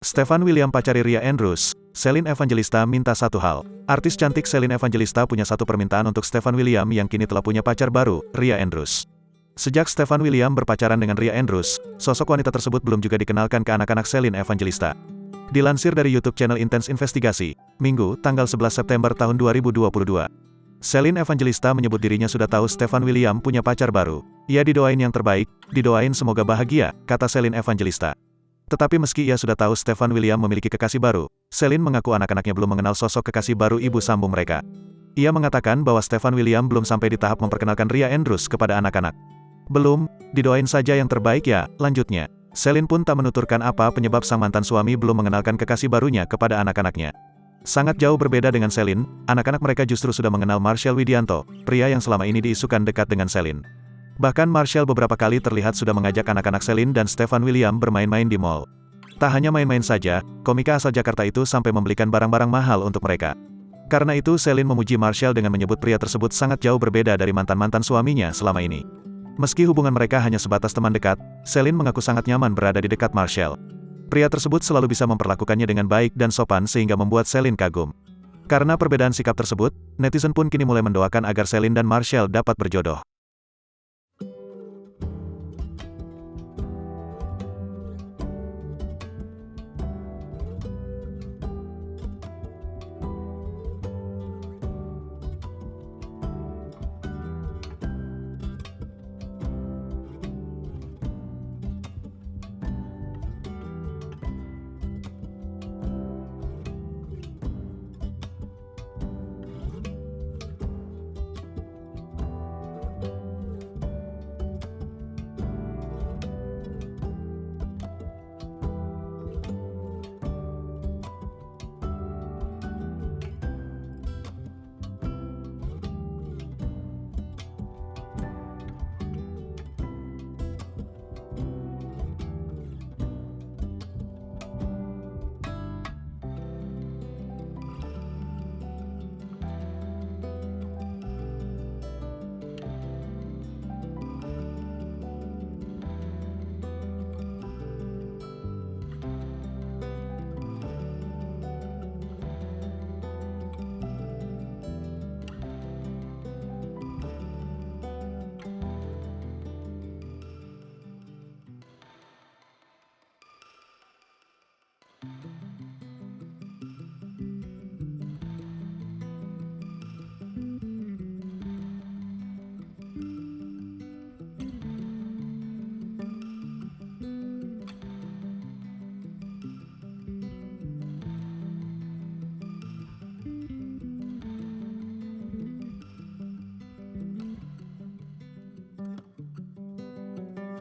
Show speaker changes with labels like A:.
A: Stefan William pacari Ria Andrews, Celine Evangelista minta satu hal. Artis cantik Celine Evangelista punya satu permintaan untuk Stefan William yang kini telah punya pacar baru, Ria Andrews. Sejak Stefan William berpacaran dengan Ria Andrews, sosok wanita tersebut belum juga dikenalkan ke anak-anak Celine Evangelista. Dilansir dari YouTube channel Intense Investigasi, Minggu, tanggal 11 September tahun 2022. Celine Evangelista menyebut dirinya sudah tahu Stefan William punya pacar baru. Ia didoain yang terbaik, didoain semoga bahagia, kata Celine Evangelista. Tetapi meski ia sudah tahu Stefan William memiliki kekasih baru, Celine mengaku anak-anaknya belum mengenal sosok kekasih baru ibu sambung mereka. Ia mengatakan bahwa Stefan William belum sampai di tahap memperkenalkan Ria Andrews kepada anak-anak. Belum, didoain saja yang terbaik ya, lanjutnya. Celine pun tak menuturkan apa penyebab sang mantan suami belum mengenalkan kekasih barunya kepada anak-anaknya. Sangat jauh berbeda dengan Celine, anak-anak mereka justru sudah mengenal Marshall Widianto, pria yang selama ini diisukan dekat dengan Celine. Bahkan Marshall beberapa kali terlihat sudah mengajak anak-anak Celine dan Stefan William bermain-main di mall. Tak hanya main-main saja, komika asal Jakarta itu sampai membelikan barang-barang mahal untuk mereka. Karena itu Celine memuji Marshall dengan menyebut pria tersebut sangat jauh berbeda dari mantan-mantan suaminya selama ini. Meski hubungan mereka hanya sebatas teman dekat, Celine mengaku sangat nyaman berada di dekat Marshall. Pria tersebut selalu bisa memperlakukannya dengan baik dan sopan sehingga membuat Celine kagum. Karena perbedaan sikap tersebut, netizen pun kini mulai mendoakan agar Celine dan Marshall dapat berjodoh.